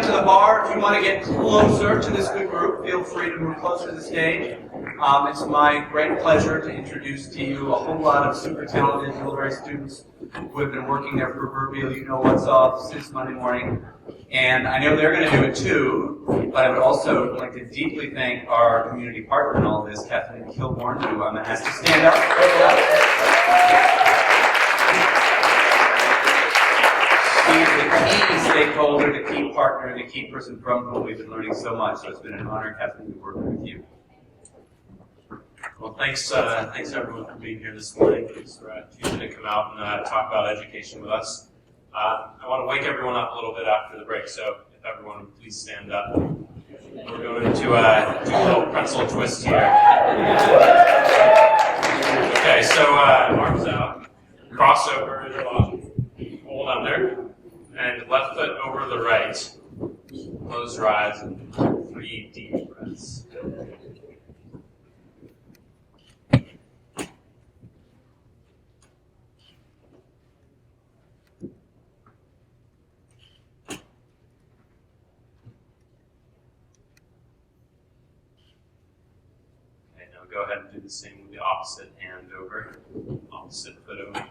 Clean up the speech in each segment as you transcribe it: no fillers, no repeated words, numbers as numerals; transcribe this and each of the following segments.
up to the bar. If you want to get closer to this good group, feel free to move closer to the stage. It's my great pleasure to introduce to you a whole lot of super talented Middlebury students who have been working their proverbial you-know-what's-off since Monday morning. And I know they're going to do it too, but I would also like to deeply thank our community partner in all this, Kathleen Kilborn, who I'm going to ask to stand up. She's the key stakeholder, the key partner, the key person from whom we've been learning so much. So it's been an honor, Kathleen, to be working with you. Well, thanks everyone for being here this morning. Thanks for choosing to come out and talk about education with us. I want to wake everyone up a little bit after the break, so if everyone would please stand up. We're going to do a little pretzel twist here. Okay, so arms out, cross over, hold under, and left foot over the right. Close your eyes and 3 deep breaths. Go ahead and do the same with the opposite hand over, opposite foot over.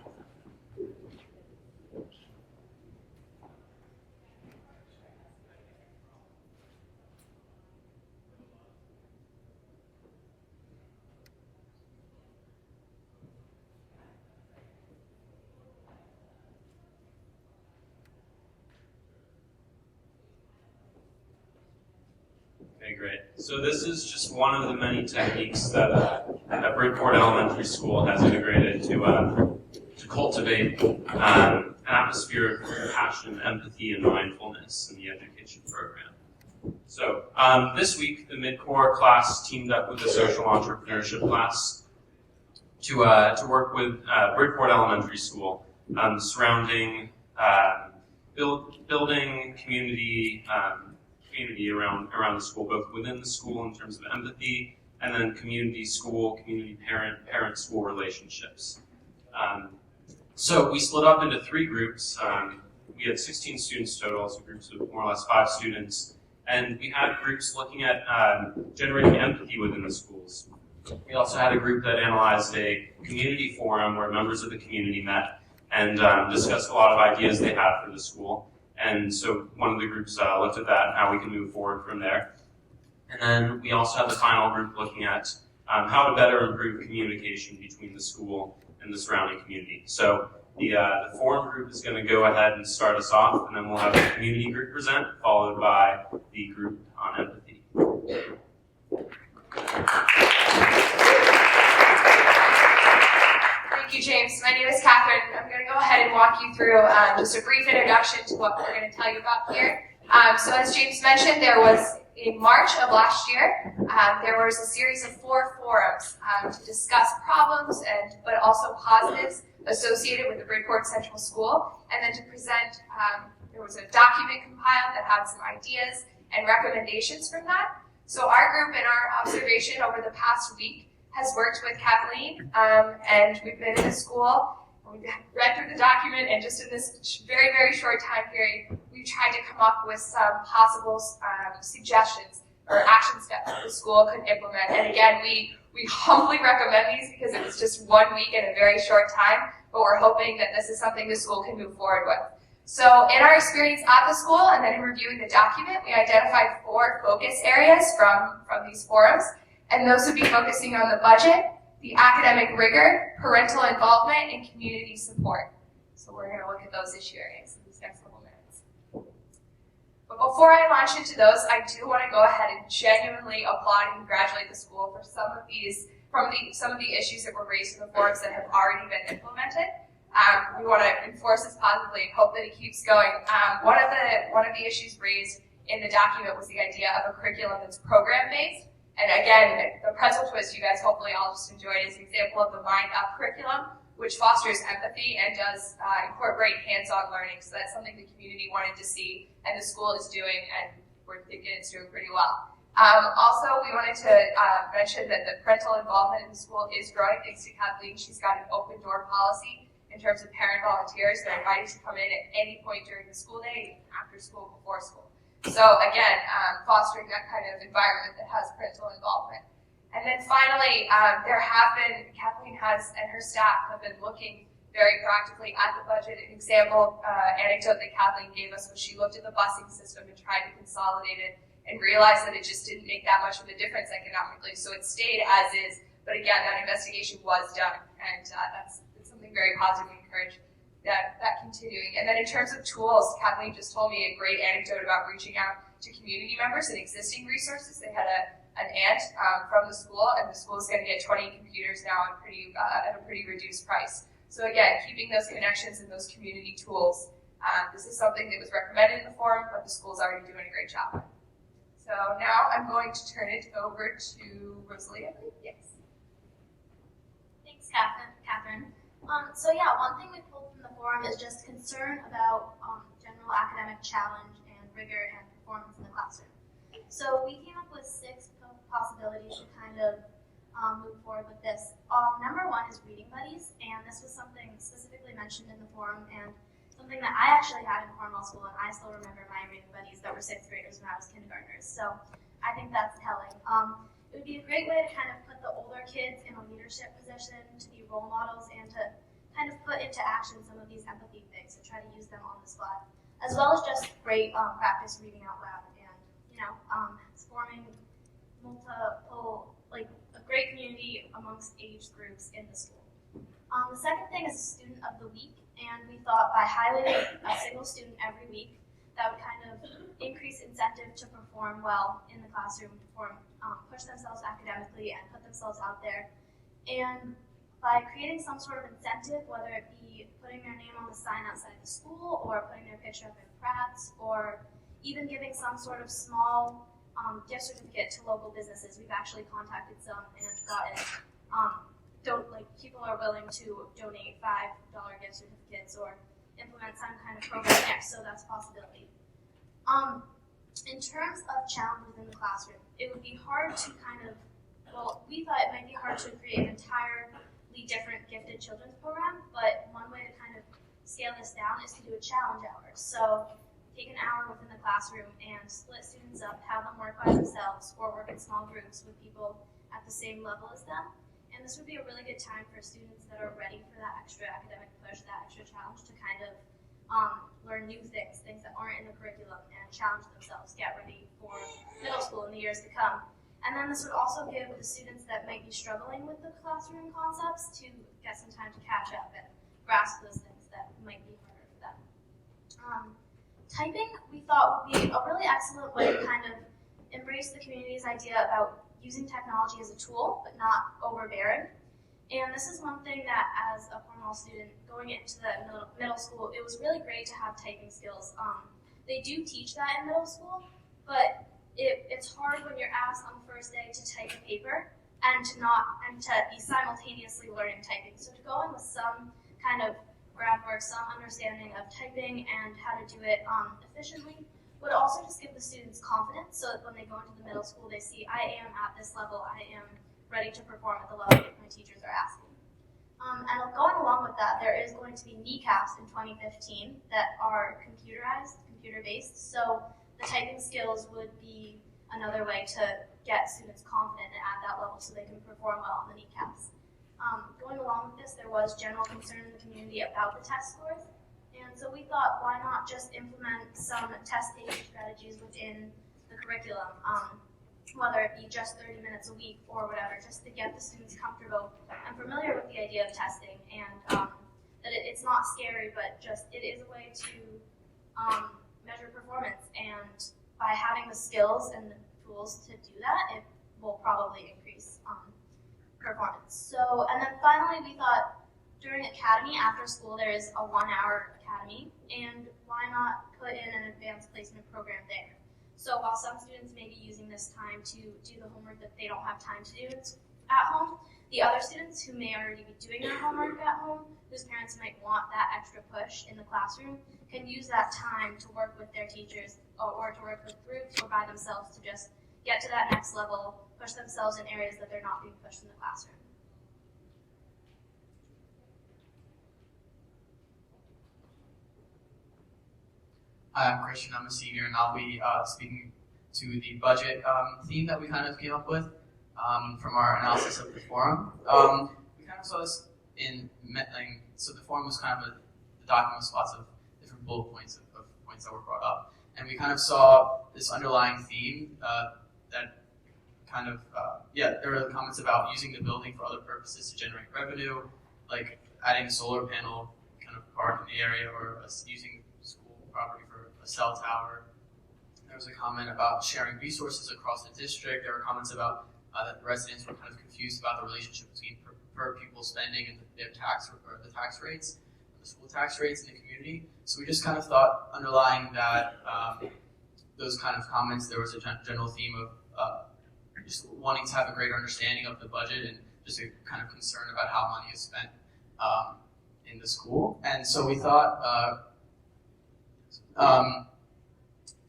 Okay, great. So this is just one of the many techniques that Bridport Elementary School has integrated to cultivate an atmosphere of compassion, empathy, and mindfulness in the education program. So this week, the MiddCORE class teamed up with the social entrepreneurship class to work with Bridport Elementary School surrounding building community around the school, both within the school in terms of empathy, and then community parent-school relationships. So we split up into 3 groups. We had 16 students total, so groups of more or less 5 students, and we had groups looking at generating empathy within the schools. We also had a group that analyzed a community forum where members of the community met and discussed a lot of ideas they had for the school. And so one of the groups looked at that and how we can move forward from there. And then we also had the final group looking at how to better improve communication between the school and the surrounding community. So the forum group is going to go ahead and start us off, and then we'll have the community group present, followed by the group on empathy. Thank you, James. My name is Catherine. I'm going to go ahead and walk you through just a brief introduction to what we're going to tell you about here. So as James mentioned, there was, in March of last year, there was a series of 4 forums to discuss problems but also positives associated with the Bridport Central School, and then to present, there was a document compiled that had some ideas and recommendations from that. So our group, in our observation over the past week, has worked with Kathleen, and we've been in the school. We've read through the document, and just in this very, very short time period, we've tried to come up with some possible suggestions or action steps that the school could implement. And again, we humbly recommend these because it was just 1 week in a very short time, but we're hoping that this is something the school can move forward with. So in our experience at the school, and then in reviewing the document, we identified 4 focus areas from these forums. And those would be focusing on the budget, the academic rigor, parental involvement, and community support. So we're going to look at those issue areas in these next couple minutes. But before I launch into those, I do want to go ahead and genuinely applaud and congratulate the school for some of the issues that were raised in the forums that have already been implemented. We want to enforce this positively and hope that it keeps going. One of the issues raised in the document was the idea of a curriculum that's program-based. And again, the pretzel twist you guys hopefully all just enjoyed is an example of the Mind Up curriculum, which fosters empathy and does incorporate hands-on learning. So that's something the community wanted to see, and the school is doing, and we're thinking it's doing pretty well. Also, we wanted to mention that the parental involvement in the school is growing. Thanks to Kathleen, she's got an open door policy in terms of parent volunteers. They're invited to come in at any point during the school day, after school, before school. So again, fostering that kind of environment that has parental involvement. And then finally, Kathleen has and her staff have been looking very practically at the budget. An example anecdote that Kathleen gave us was she looked at the busing system and tried to consolidate it and realized that it just didn't make that much of a difference economically. So it stayed as is, but again, that investigation was done, and that's something very positive. We encourage that continuing. And then in terms of tools, Kathleen just told me a great anecdote about reaching out to community members and existing resources. They had an aunt from the school, and the school is going to get 20 computers now at a pretty reduced price. So again, keeping those connections and those community tools. This is something that was recommended in the forum, but the school's already doing a great job. So now I'm going to turn it over to Rosalie, I believe. Yes. Thanks, Catherine. So yeah, one thing we pulled from the forum is just concern about general academic challenge and rigor and performance in the classroom. So we came up with 6 possibilities to kind of move forward with this. Number 1 is reading buddies, and this was something specifically mentioned in the forum and something that I actually had in Cornwall School, and I still remember my reading buddies that were 6th graders when I was kindergartners. So I think that's telling. It would be a great way to kind of put the older kids in a leadership position, to be role models, and to kind of put into action some of these empathy things, to try to use them on the spot, as well as just great practice reading out loud and, forming multiple, like a great community amongst age groups in the school. The second thing is Student of the Week, and we thought by highlighting a single student every week, that would kind of increase incentive to perform well in the classroom, push themselves academically and put themselves out there. And by creating some sort of incentive, whether it be putting their name on the sign outside the school or putting their picture up in Pratt's, or even giving some sort of small gift certificate to local businesses. We've actually contacted some and gotten people are willing to donate $5 gift certificates or implement some kind of program there, so that's a possibility. In terms of challenges in the classroom, it would be hard to we thought it might be hard to create an entirely different gifted children's program, but one way to kind of scale this down is to do a challenge hour. So take an hour within the classroom and split students up, have them work by themselves or work in small groups with people at the same level as them. And this would be a really good time for students that are ready for that extra academic push, that extra challenge to kind of learn new things that aren't in the curriculum and challenge themselves, get ready for middle school in the years to come. And then this would also give the students that might be struggling with the classroom concepts to get some time to catch up and grasp those things that might be harder for them. Typing, we thought, would be a really excellent way to kind of embrace the community's idea about using technology as a tool, but not overbearing. And this is one thing that, as a Cornwall student going into the middle school, it was really great to have typing skills. They do teach that in middle school, but it's hard when you're asked on the first day to type a paper and to be simultaneously learning typing. So to go in with some kind of groundwork, some understanding of typing and how to do it efficiently would also just give the students confidence, so that when they go into the middle school, they see, I am at this level, I am ready to perform at the level that my teachers are asking. And going along with that, there is going to be kneecaps in 2015 that are computer-based, so the typing skills would be another way to get students confident and at that level so they can perform well on the kneecaps. Going along with this, there was general concern in the community about the test scores, and so we thought, why not just implement some test-taking strategies within the curriculum, whether it be just 30 minutes a week or whatever, just to get the students comfortable and familiar with the idea of testing, and that it's not scary, but just it is a way to measure performance, and by having the skills and the tools to do that, it will probably increase performance. So, and then finally, we thought during academy, after school, there is a 1-hour academy, and why not put in an advanced placement program there? So while some students may be using this time to do the homework that they don't have time to do at home, the other students who may already be doing their homework at home, whose parents might want that extra push in the classroom, can use that time to work with their teachers or to work with groups or by themselves to just get to that next level, push themselves in areas that they're not being pushed in the classroom. Hi, I'm Christian. I'm a senior, and I'll be speaking to the budget theme that we kind of came up with from our analysis of the forum. We kind of saw this so the forum was kind of the document with lots of different bullet points of points that were brought up, and we kind of saw this underlying theme that kind of there were comments about using the building for other purposes to generate revenue, like adding a solar panel kind of park in the area, or using school property for a cell tower. There was a comment about sharing resources across the district. There were comments about that the residents were kind of confused about the relationship between per pupil spending and their tax rates, the school tax rates in the community. So we just kind of thought underlying that those kind of comments, there was a general theme of just wanting to have a greater understanding of the budget and just a kind of concern about how money is spent in the school. And so we thought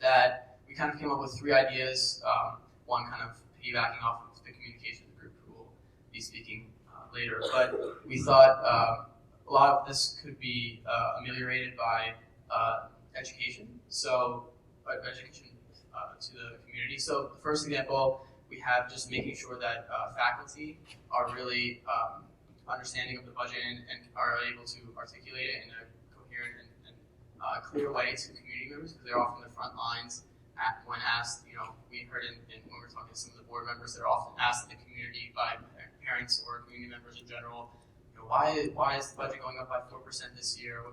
that we kind of came up with 3 ideas, one kind of piggybacking off of the communications group who will be speaking later. But we thought a lot of this could be ameliorated by education, so education to the community. So the first example, we have just making sure that faculty are really understanding of the budget and are able to articulate it in a coherent and clear way to community members, because they're often the front lines when asked. We heard in when we were talking to some of the board members, they're often asked in the community by parents or community members in general, why is the budget going up by 4% this year?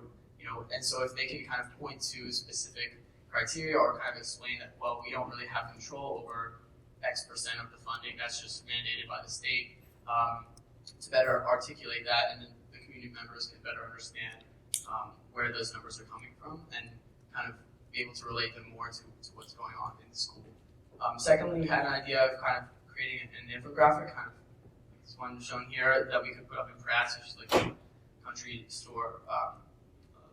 And so if they can kind of point to specific criteria or kind of explain that, well, we don't really have control over X% of the funding, that's just mandated by the state, to better articulate that, and then the community members can better understand where those numbers are coming from and kind of be able to relate them more to what's going on in the school. Secondly, we had an idea of kind of creating an infographic, kind of this one shown here, that we could put up in press, which is like a country store,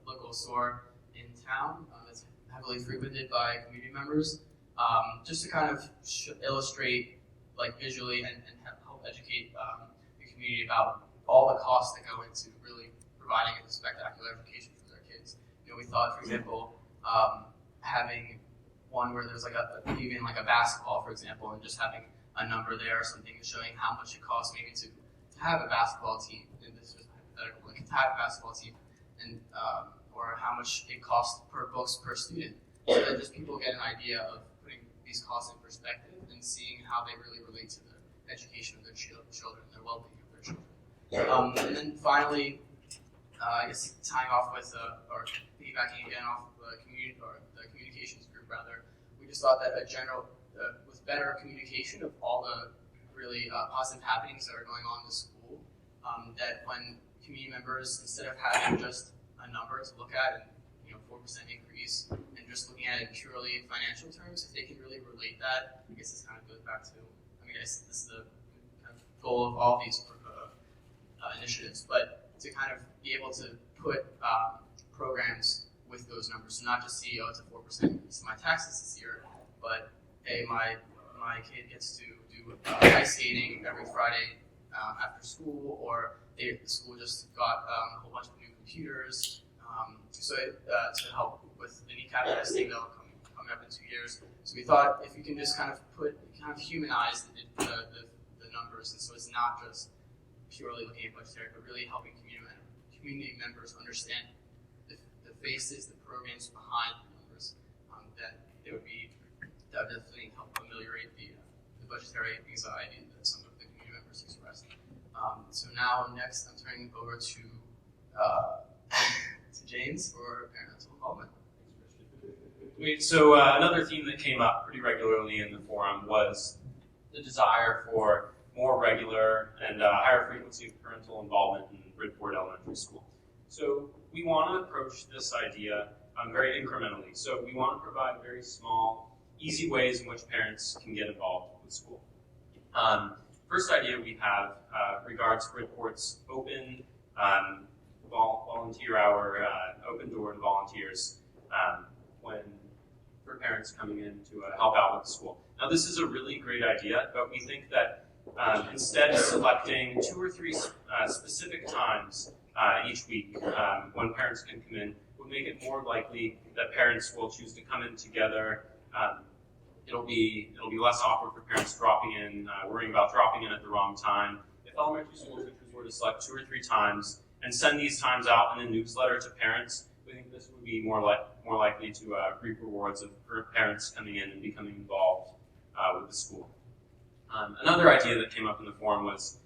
local store in town that's heavily frequented by community members, just to kind of illustrate like visually and help educate the community about all the costs that go into really providing a spectacular education for their kids. We thought, for example, having one where there's even a basketball, for example, and just having a number there or something showing how much it costs maybe to have a basketball team, and this is hypothetical, to have a basketball team, and or how much it costs per books per student, so that just people get an idea of putting these costs in perspective and seeing how they really relate to the education of their children and their well-being of their children. And then finally, I guess tying off with or piggybacking again off of the communications group rather, we just thought that with better communication of all the really positive happenings that are going on in the school, that when community members, instead of having just a number to look at and 4% increase and just looking at it in purely financial terms, if they can really relate that, I guess this kind of goes back to, this is the kind of goal of all these initiatives, but to kind of be able to put programs with those numbers, so not just see, it's a 4% increase in my taxes this year, but hey, my kid gets to do ice skating every Friday after school, or the school just got a whole bunch of new computers, to help with the kneecap testing that'll coming up in 2 years. So we thought if you can just kind of humanize the numbers, and so it's not just purely looking at budgetary, but really helping community members understand the faces, the programs behind the numbers, that would definitely help ameliorate the budgetary anxiety that some of the community members expressed. So now next I'm turning over to James for parental involvement. So another theme that came up pretty regularly in the forum was the desire for more regular and higher frequency of parental involvement in Ridford Elementary School. So we want to approach this idea very incrementally. So we want to provide very small, easy ways in which parents can get involved with school. First idea we have regards Ridford's open volunteer hour, open door to volunteers for parents coming in to help out with the school. Now this is a really great idea, but we think that instead of selecting 2 or 3 specific times each week when parents can come in, would would make it more likely that parents will choose to come in together. It'll be less awkward for parents dropping in, worrying about dropping in at the wrong time. If elementary school teachers were to select 2 or 3 times and send these times out in a newsletter to parents, we think this would be more likely to reap rewards of parents coming in and becoming involved with the school. Another idea that came up in the forum was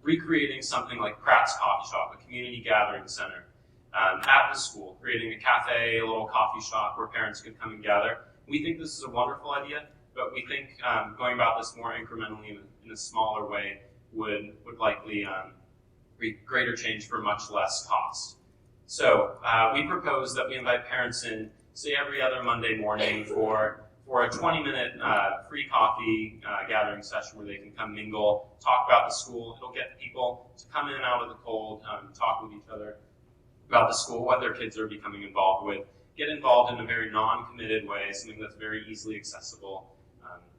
recreating something like Pratt's Coffee Shop, a community gathering center at the school, creating a cafe, a little coffee shop where parents could come and gather. We think this is a wonderful idea, but we think going about this more incrementally in a smaller way would likely reap greater change for much less cost. So we propose that we invite parents in, say, every other Monday morning for a 20-minute free coffee gathering session where they can come mingle, talk about the school. It'll get people to come in out of the cold, talk with each other about the school, what their kids are becoming involved with, get involved in a very non-committed way, something that's very easily accessible.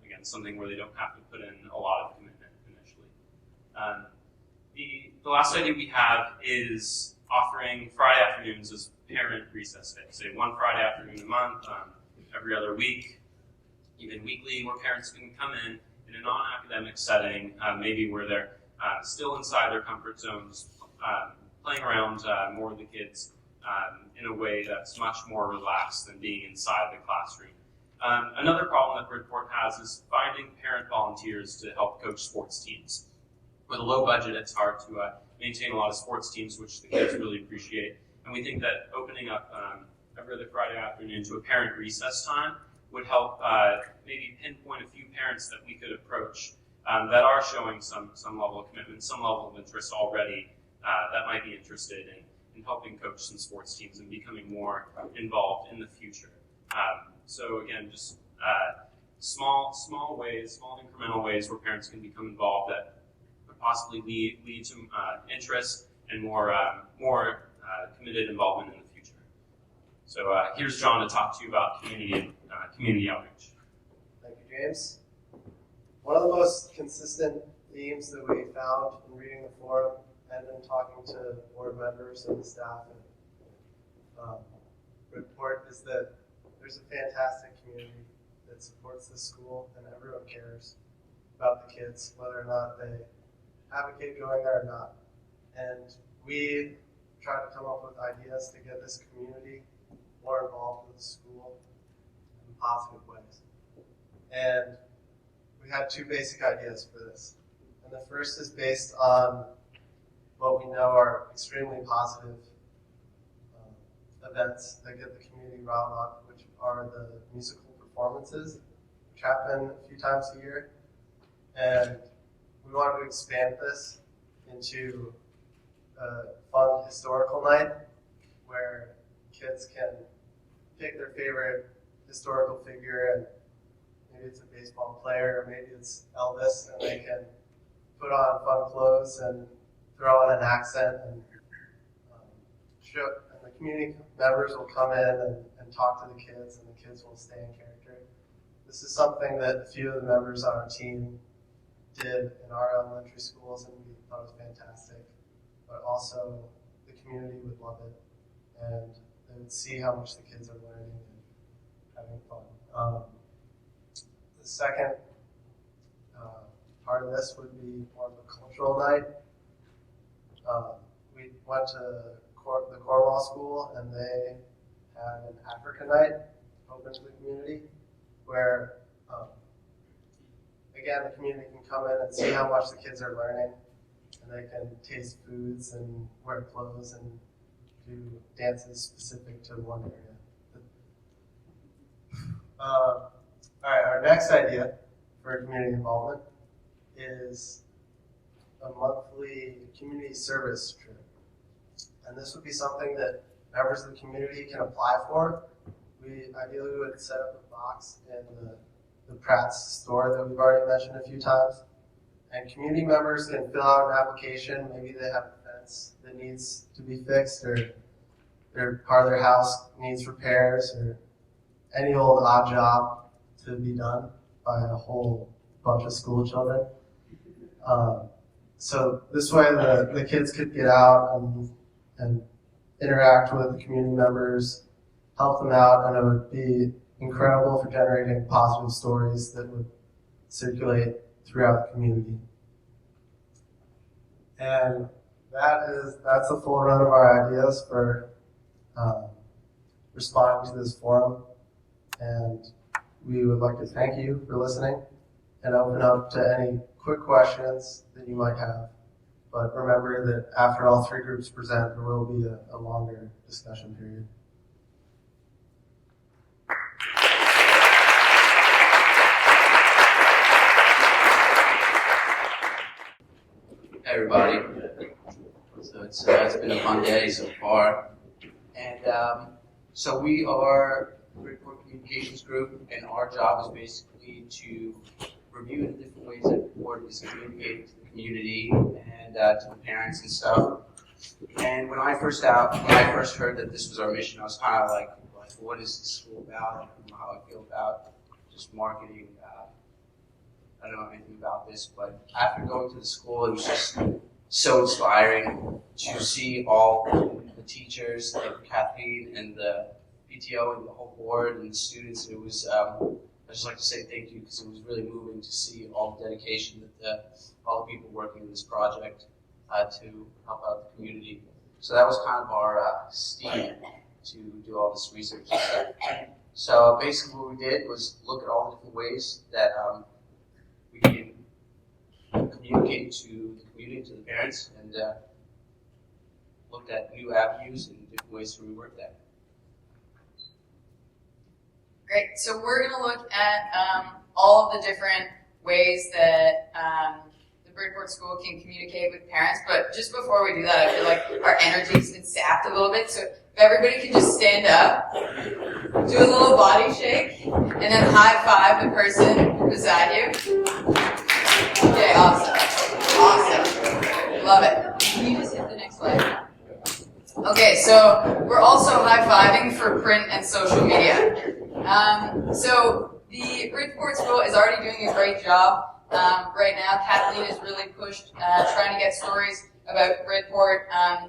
Again, something where they don't have to put in a lot of commitment initially. The last idea we have is offering Friday afternoons as parent recess day. Say 1 Friday afternoon a month, every other week, even weekly, where parents can come in a non-academic setting, maybe where they're still inside their comfort zones, playing around more with the kids in a way that's much more relaxed than being inside the classroom. Another problem that Bridgeport has is finding parent volunteers to help coach sports teams. With a low budget, it's hard to maintain a lot of sports teams, which the kids really appreciate. And we think that opening up every other Friday afternoon to a parent recess time would help maybe pinpoint a few parents that we could approach that are showing some level of commitment, some level of interest already that might be interested in helping coach some sports teams and becoming more involved in the future. So again, just small ways, small incremental ways where parents can become involved that could possibly lead to interest and more committed involvement in the future. So here's John to talk to you about community outreach. Thank you, James. One of the most consistent themes that we found in reading the forum and in talking to board members and staff and Bridgeport is that there's a fantastic community that supports the school and everyone cares about the kids, whether or not they advocate going there or not. And we try to come up with ideas to get this community more involved with the school in positive ways. And we had 2 basic ideas for this. And the first is based on what we know are extremely positive events that get the community riled up, which are the musical performances, which happen a few times a year. And we wanted to expand this into a fun historical night where kids can pick their favorite historical figure, and maybe it's a baseball player, or maybe it's Elvis, and they can put on fun clothes and throw on an accent, and the community members will come in and talk to the kids, and the kids will stay in character. This is something that a few of the members on our team did in our elementary schools, and we thought it was fantastic. But also, the community would love it, and they would see how much the kids are learning and having fun. The second part of this would be more of a cultural night. We went to the Cornwall School, and they had an Africa night open to the community, where again, the community can come in and see how much the kids are learning, and they can taste foods and wear clothes and do dances specific to one area. All right, our next idea for community involvement is a monthly community service trip. And this would be something that members of the community can apply for. We ideally would set up a box in the Pratt's store that we've already mentioned a few times. And community members can fill out an application. Maybe they have a fence that needs to be fixed, or part of their house needs repairs, or any old odd job to be done by a whole bunch of school children. So this way the kids could get out and interact with the community members, help them out, and it would be incredible for generating positive stories that would circulate throughout the community. And that's the full run of our ideas for responding to this forum. And we would like to thank you for listening and open up to any quick questions that you might have. But remember that after all three groups present, there will be a longer discussion period. Hey everybody. So it's been a fun day so far. And so we are the MiddCORE Communications Group, and our job is basically to review the different ways that the board is communicating to the community and to the parents and stuff. And when I first heard that this was our mission, I was kind of like, what is this school about? I don't know how I feel about just marketing. I don't know anything about this, but after going to the school, it was just so inspiring to see all the teachers, like Kathleen and the PTO and the whole board and the students. And it was, I'd just like to say thank you, because it was really moving to see all the dedication that all the people working in this project to help out the community. So that was kind of our steam to do all this research and stuff. So basically what we did was look at all the different ways that we can communicate to the community, to the parents, and looked at new avenues and different ways to rework that. Great. So we're going to look at all of the different ways that the Bridgeport School can communicate with parents. But just before we do that, I feel like our energy's been sapped a little bit. So if everybody can just stand up, do a little body shake, and then high five the person beside you. Okay, awesome. Awesome. Love it. Can you just hit the next slide? Okay, so we're also high-fiving for print and social media. So the Bridgeport School is already doing a great job right now. Kathleen has really pushed trying to get stories about Bridgeport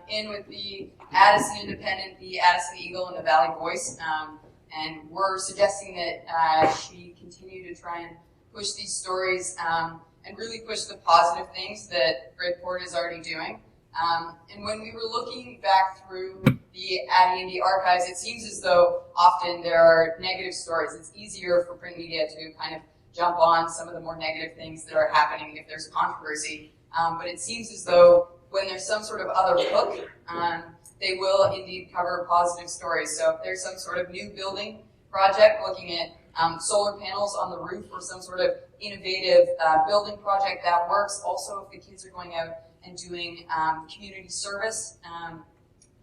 in with the Addison Independent, the Addison Eagle, and the Valley Voice. And we're suggesting that she continue to try and push these stories and really push the positive things that Bridgeport is already doing. And when we were looking back through the Addy Indy archives, it seems as though often there are negative stories. It's easier for print media to kind of jump on some of the more negative things that are happening if there's controversy. But it seems as though when there's some sort of other hook, they will indeed cover positive stories. So if there's some sort of new building project looking at solar panels on the roof or some sort of innovative building project that works. Also, if the kids are going out and doing community service,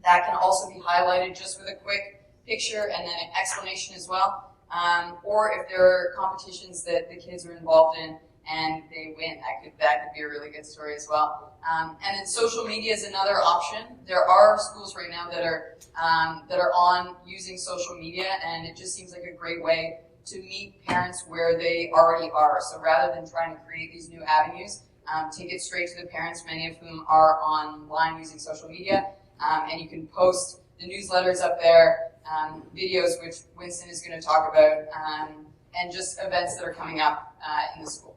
that can also be highlighted just with a quick picture and then an explanation as well. Or if there are competitions that the kids are involved in and they win, that could be a really good story as well. And then social media is another option. There are schools right now that are on using social media, and it just seems like a great way to meet parents where they already are. So rather than trying to create these new avenues, take it straight to the parents, many of whom are online using social media, and you can post the newsletters up there, videos which Winston is going to talk about, and just events that are coming up in the school.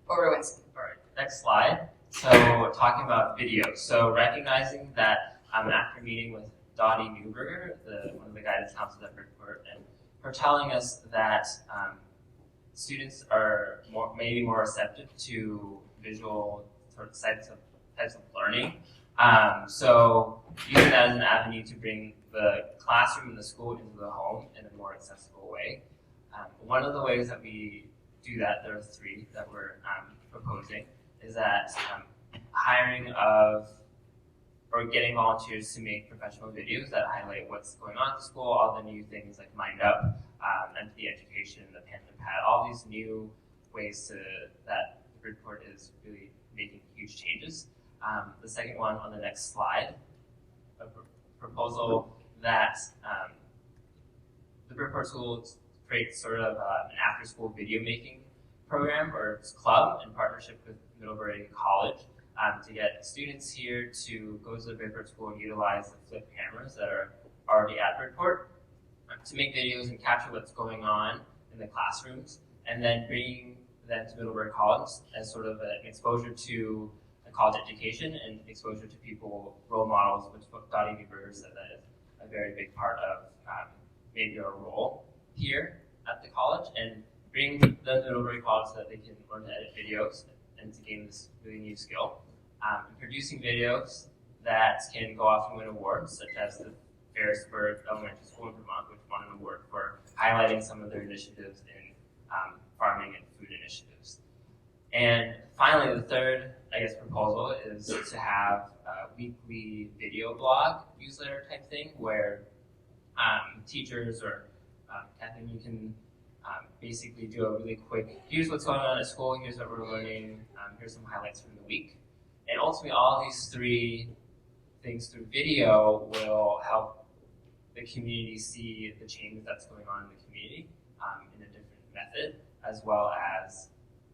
Over to Winston. All right, next slide. So talking about videos. So recognizing that after meeting with Dottie Newberger, one of the guidance counselors at Bridgeport, and her telling us that students are maybe more receptive to visual sort of types of learning. So using that as an avenue to bring the classroom and the school into the home in a more accessible way. One of the ways that we do that, there are three that we're proposing, is that hiring of or getting volunteers to make professional videos that highlight what's going on at the school, all the new things like Mind Up, empathy education, the Panther Pad, all these new ways that Bridgeport is really making huge changes. The second one on the next slide, a proposal that the Bridgeport School creates sort of an after-school video making program or club in partnership with Middlebury College. to get students here to go to the Bridgeport School and utilize the flip cameras that are already at Bridgeport to make videos and capture what's going on in the classrooms, and then bringing them to Middlebury College as sort of an exposure to a college education and exposure to people, role models, which Dottie Newberger said that is a very big part of maybe our role here at the college, and bring them to Middlebury College so that they can learn to edit videos and to gain this really new skill. And producing videos that can go off and win awards, such as the Ferrisburg Elementary School in Vermont, which won an award for highlighting some of their initiatives in farming and food initiatives. And finally, the third, proposal is to have a weekly video blog newsletter type thing where teachers or Kathleen, you can basically do a really quick, here's what's going on at school, here's what we're learning, here's some highlights from the week. And ultimately, all of these three things through video will help the community see the change that's going on in the community in a different method, as well as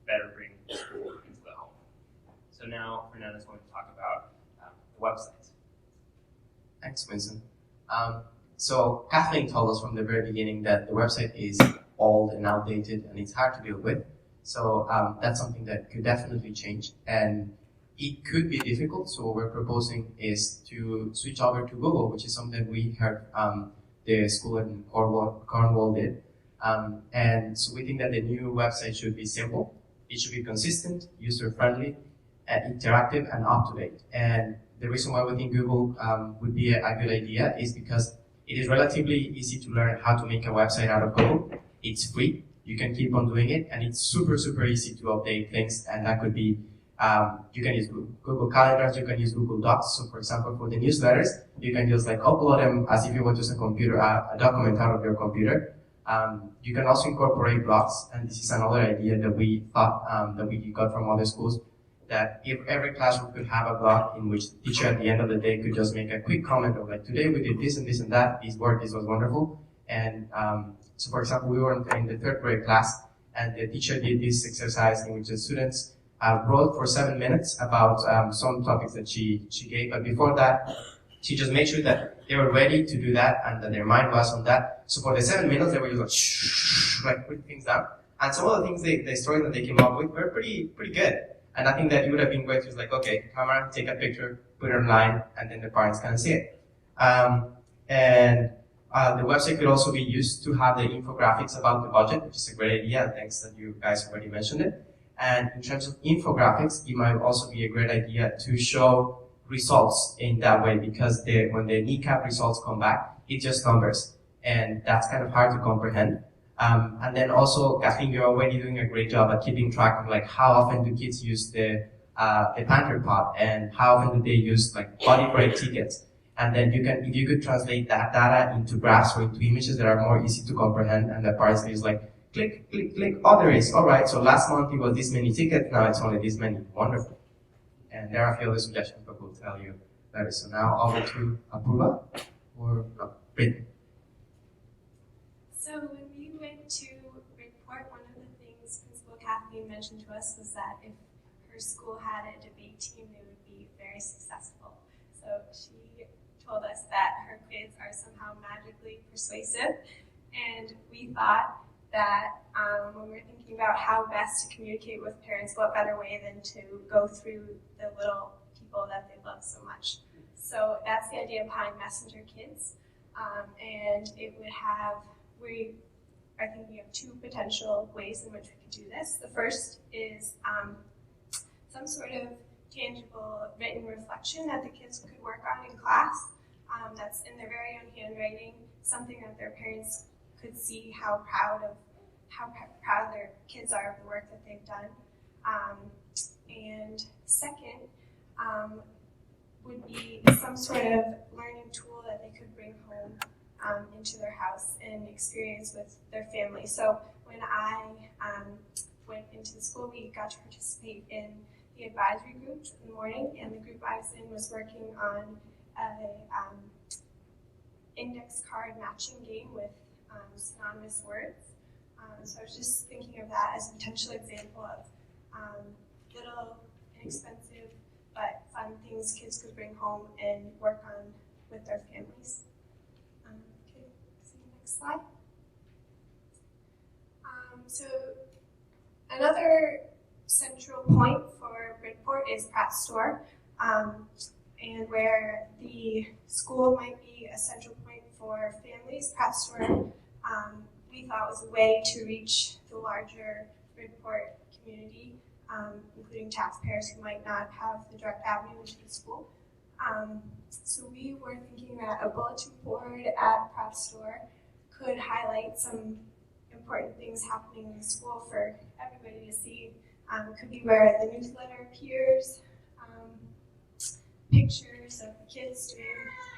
better bring school into the home. So now Fernanda's going to talk about the website. Thanks, Winston. So Kathleen told us from the very beginning that the website is old and outdated and it's hard to deal with. So that's something that could definitely change, and it could be difficult. So what we're proposing is to switch over to Google, which is something we heard the school in Cornwall did. And so we think that the new website should be simple, it should be consistent, user-friendly, interactive, and up-to-date. And the reason why we think Google would be a good idea is because it is relatively easy to learn how to make a website out of Google. It's free, you can keep on doing it, and it's super, super easy to update things. And that could be, you can use Google Calendars, you can use Google Docs. So for example, for the newsletters, you can just upload them as if you would use a document out of your computer. You can also incorporate blogs, and this is another idea that we thought, that we got from other schools, that if every classroom could have a blog in which the teacher at the end of the day could just make a quick comment of today we did this and this and that, this was wonderful. And so for example, we were in the third grade class, and the teacher did this exercise in which the students wrote for 7 minutes about some topics that she gave, but before that, she just made sure that they were ready to do that and that their mind was on that. So for the 7 minutes, they were just putting things down. And some of the things, the stories that they came up with were pretty good. And I think that it would have been great to okay, camera, take a picture, put it online, and then the parents can see it. The website could also be used to have the infographics about the budget, which is a great idea, and thanks that you guys already mentioned it. And in terms of infographics, it might also be a great idea to show results in that way, because when the kneecap results come back, it's just numbers, and that's kind of hard to comprehend. And then also, Kathleen, you're already doing a great job at keeping track of how often do kids use the pantry pot, and how often do they use body break tickets. And then if you could translate that data into graphs or into images that are more easy to comprehend, and the parents can use click, click, click, oh, there is, all right, so last month it was this many tickets, now it's only this many, wonderful. And there are a few other suggestions, but we'll tell you later. So now over to Apurva, or Brittany. So when we went to Bridgeport, one of the things Principal Kathleen mentioned to us was that if her school had a debate team, they would be very successful. So she told us that her kids are somehow magically persuasive, and we thought that when we're thinking about how best to communicate with parents, what better way than to go through the little people that they love so much. So that's the idea behind Messenger Kids, and it would have, I think we have two potential ways in which we could do this. The first is some sort of tangible written reflection that the kids could work on in class, that's in their very own handwriting, something that their parents could see how proud their kids are of the work that they've done. And second would be some sort of learning tool that they could bring home into their house and experience with their family. So when I went into the school, we got to participate in the advisory group in the morning, and the group I was in was working on a index card matching game with synonymous words. So I was just thinking of that as a potential example of little inexpensive things kids could bring home and work on with their families. Okay, see the next slide. So another central point for Bridport is Pratt Store, and where the school might be a central point for families. Pratt Store we thought was a way to reach the larger Bridport community, including taxpayers who might not have the direct avenue into the school. So we were thinking that a bulletin board at Pratt Store could highlight some important things happening in the school for everybody to see. It could be where the newsletter appears, pictures of the kids doing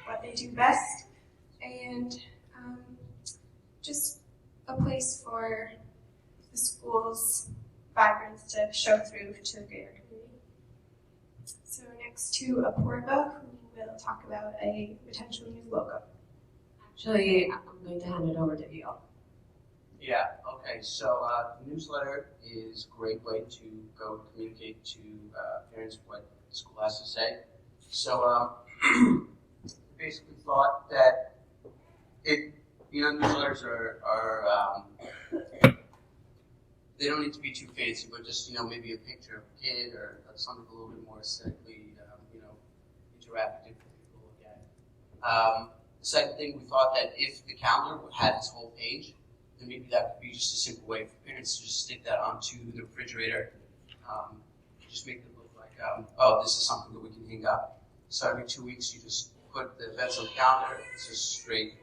what they do best, and just a place for the school's vibrance to show through to the greater community. So next to Apoorva, who will talk about a potential new logo. Actually, I'm going to hand it over to you. Yeah, okay, so the newsletter is a great way to go communicate to parents what the school has to say. So we basically thought that newsletters are they don't need to be too fancy, but just, maybe a picture of a kid or something a little bit more aesthetically, interactive for people to look at. The second thing, we thought that if the calendar had its whole page, then maybe that could be just a simple way for parents to just stick that onto the refrigerator. Just make it look like, this is something that we can hang up. So every 2 weeks, you just put the events on the calendar. It's just straight.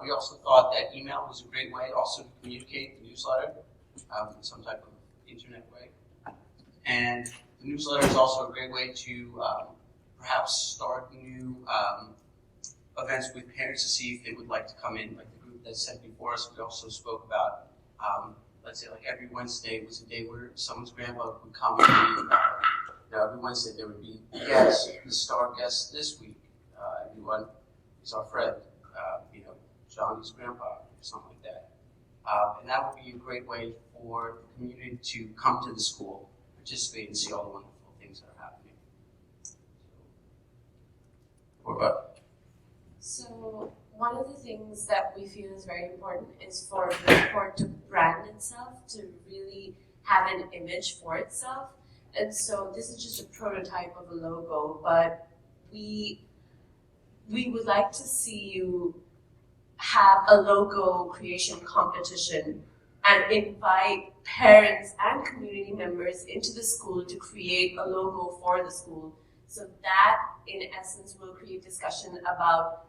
We also thought that email was a great way also to communicate the newsletter in some type of internet way. And the newsletter is also a great way to perhaps start new events with parents to see if they would like to come in. Like the group that sent before us, we also spoke about, let's say like every Wednesday was a day where someone's grandpa would come and every Wednesday there would be guests, the star guest this week. Everyone is our friend, Johnny's grandpa or something like that. And that would be a great way for the community to come to the school, participate, and see all the wonderful things that are happening. So one of the things that we feel is very important is for Bridport to brand itself, to really have an image for itself. And so this is just a prototype of a logo, but we would like to see you have a logo creation competition and invite parents and community members into the school to create a logo for the school. So that, in essence, will create discussion about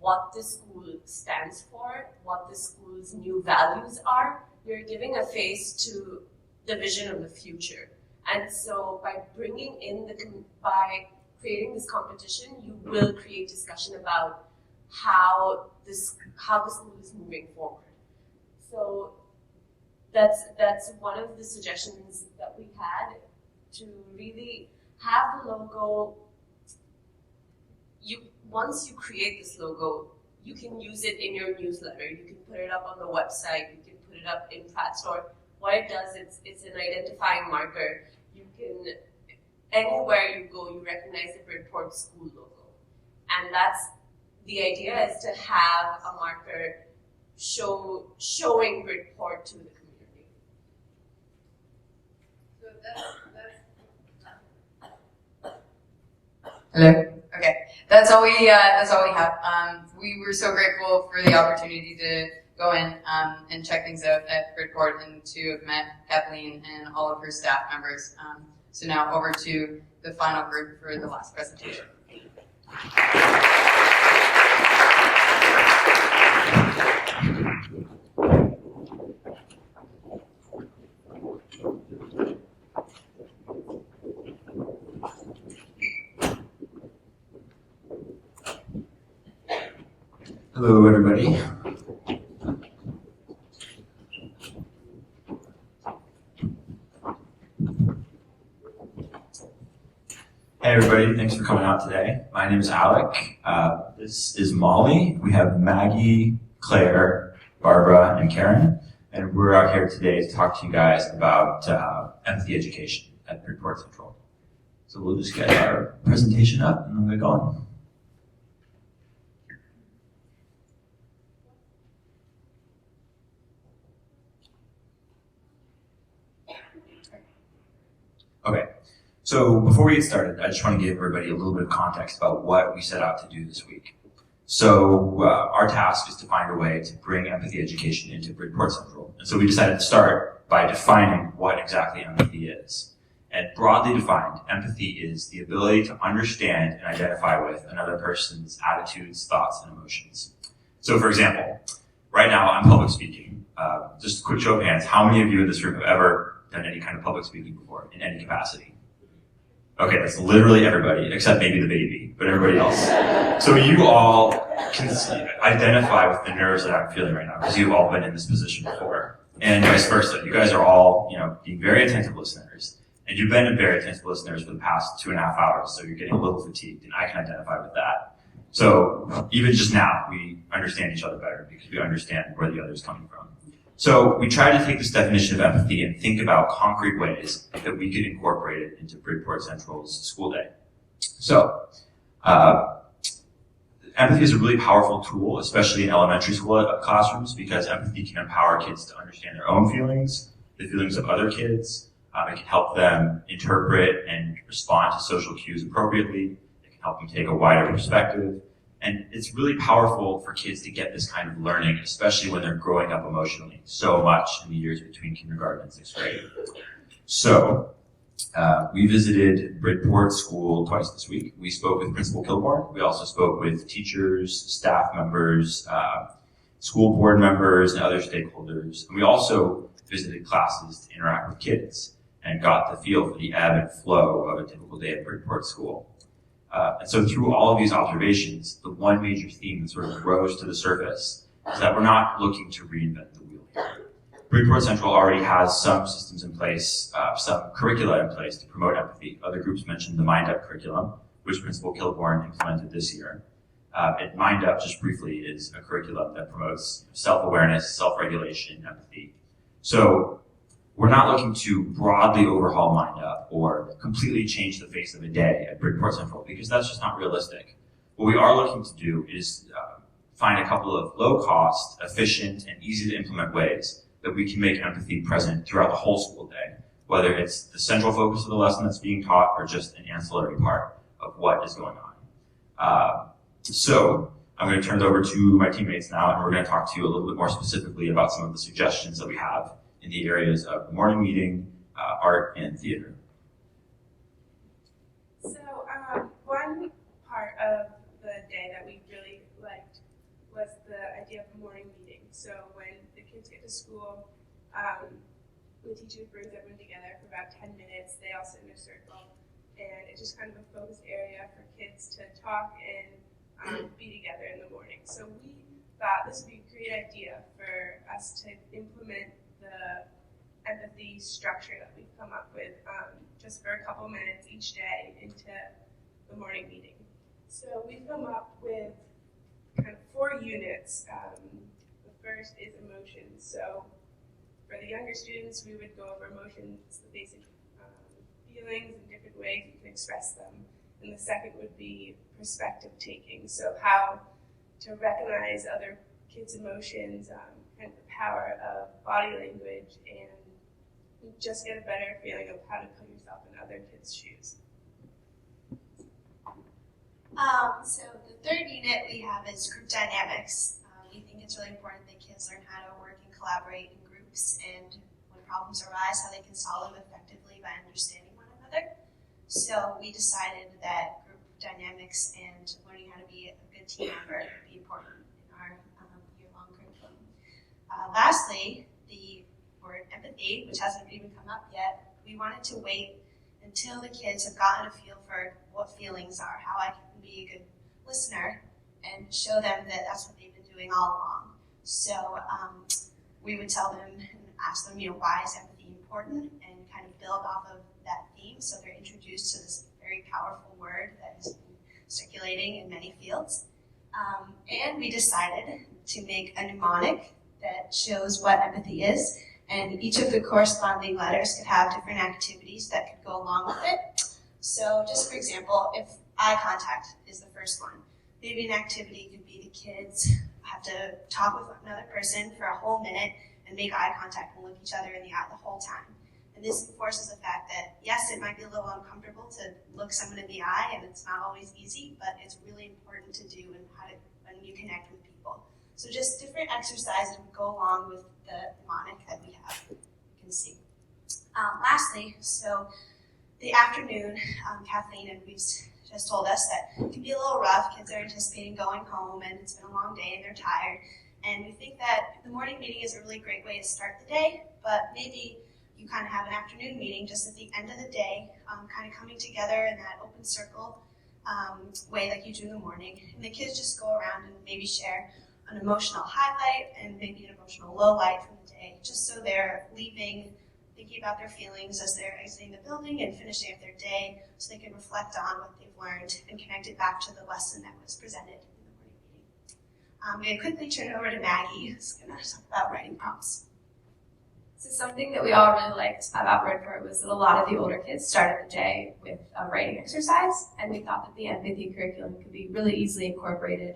what the school stands for, what the school's new values are. You're giving a face to the vision of the future. And so by bringing in by creating this competition, you will create discussion about how the school is moving forward. So that's one of the suggestions that we had, to really have the logo. Once you create this logo, you can use it in your newsletter. You can put it up on the website. You can put it up in Pratt Store. What it does, it's an identifying marker. You can, anywhere you go, you recognize the Bridport school logo. And that's the idea, is to have a marker showing Bridport to the community. So Hello. Okay, that's all we have. We were so grateful for the opportunity to go in and check things out at Bridport, and to have met Kathleen and all of her staff members. So now over to the final group for the last presentation. Hello, everybody. Hey, everybody. Thanks for coming out today. My name is Alec. This is Molly. We have Maggie, Claire, Barbara, and Karen. And we're out here today to talk to you guys about empathy education at Bridport Central. So we'll just get our presentation up and then we'll get going. Okay, so before we get started, I just want to give everybody a little bit of context about what we set out to do this week. So our task is to find a way to bring empathy education into Bridgeport Central. And so we decided to start by defining what exactly empathy is. And broadly defined, empathy is the ability to understand and identify with another person's attitudes, thoughts, and emotions. So for example, right now I'm public speaking. Just a quick show of hands, how many of you in this room have ever done any kind of public speaking before, in any capacity? Okay, that's literally everybody, except maybe the baby, but everybody else. So you all can identify with the nerves that I'm feeling right now, because you've all been in this position before. And vice versa. You guys are all, being very attentive listeners. And you've been very attentive listeners for the past 2.5 hours, so you're getting a little fatigued, and I can identify with that. So even just now, we understand each other better because we understand where the other is coming from. So we try to take this definition of empathy and think about concrete ways that we could incorporate it into Bridgeport Central's school day. So empathy is a really powerful tool, especially in elementary school classrooms, because empathy can empower kids to understand their own feelings, the feelings of other kids. It can help them interpret and respond to social cues appropriately. It can help them take a wider perspective. And it's really powerful for kids to get this kind of learning, especially when they're growing up emotionally so much in the years between kindergarten and 6th grade. So we visited Bridport School twice this week. We spoke with Principal Kilborn. We also spoke with teachers, staff members, school board members, and other stakeholders. And we also visited classes to interact with kids and got the feel for the ebb and flow of a typical day at Bridport School. And so through all of these observations, the one major theme that sort of rose to the surface is that we're not looking to reinvent the wheel here. Bridgeport Central already has some systems in place, some curricula in place to promote empathy. Other groups mentioned the Mind Up curriculum, which Principal Kilborn implemented this year. And Mind Up, just briefly, is a curriculum that promotes self-awareness, self-regulation, empathy. So we're not looking to broadly overhaul Mind Up or completely change the face of a day at Bridgeport Central, because that's just not realistic. What we are looking to do is find a couple of low-cost, efficient, and easy-to-implement ways that we can make empathy present throughout the whole school day, whether it's the central focus of the lesson that's being taught or just an ancillary part of what is going on. So I'm going to turn it over to my teammates now, and we're going to talk to you a little bit more specifically about some of the suggestions that we have in the areas of the morning meeting, art, and theater. So one part of the day that we really liked was the idea of a morning meeting. So when the kids get to school, the teacher brings everyone together for about 10 minutes. They all sit in a circle, and it's just kind of a focus area for kids to talk and be together in the morning. So we thought this would be a great idea for us to implement the empathy structure that we've come up with just for a couple minutes each day into the morning meeting. So we've come up with kind of 4 units. The first is emotions. So for the younger students, we would go over emotions, the basic feelings and different ways you can express them. And the second would be perspective taking. So how to recognize other kids' emotions, kind of the power of body language, and just get a better feeling of how to put yourself in other kids' shoes. So the third unit we have is group dynamics. We think it's really important that kids learn how to work and collaborate in groups, and when problems arise, how they can solve them effectively by understanding one another. So we decided that group dynamics and learning how to be a good team member would be important in our year-long curriculum. Lastly, the word empathy, which hasn't even come up yet, we wanted to wait until the kids have gotten a feel for what feelings are, how I can be a good listener, and show them that that's what they've been doing all along. So we would tell them and ask them, why is empathy important, and kind of build off of that theme so they're introduced to this very powerful word that has been circulating in many fields. And we decided to make a mnemonic that shows what empathy is, and each of the corresponding letters could have different activities that could go along with it. So just for example, if eye contact is the first one, maybe an activity could be the kids have to talk with another person for a whole minute and make eye contact and look each other in the eye the whole time. And this enforces the fact that, yes, it might be a little uncomfortable to look someone in the eye, and it's not always easy, but it's really important to do when you connect with people. So just different exercises would go along with the mnemonic that we have. You can see. Lastly, so the afternoon, Kathleen and we've just told us that it can be a little rough. Kids are anticipating going home, and it's been a long day, and they're tired. And we think that the morning meeting is a really great way to start the day, but maybe you kind of have an afternoon meeting just at the end of the day, kind of coming together in that open circle way like you do in the morning. And the kids just go around and maybe share an emotional highlight and maybe an emotional low light from the day, just so they're leaving, thinking about their feelings as they're exiting the building and finishing up their day, so they can reflect on what they've learned and connect it back to the lesson that was presented in the morning meeting. I'm going to quickly turn it over to Maggie, who's going to talk about writing prompts. So something that we all really liked about MiddCORE was that a lot of the older kids started the day with a writing exercise, and we thought that the empathy curriculum could be really easily incorporated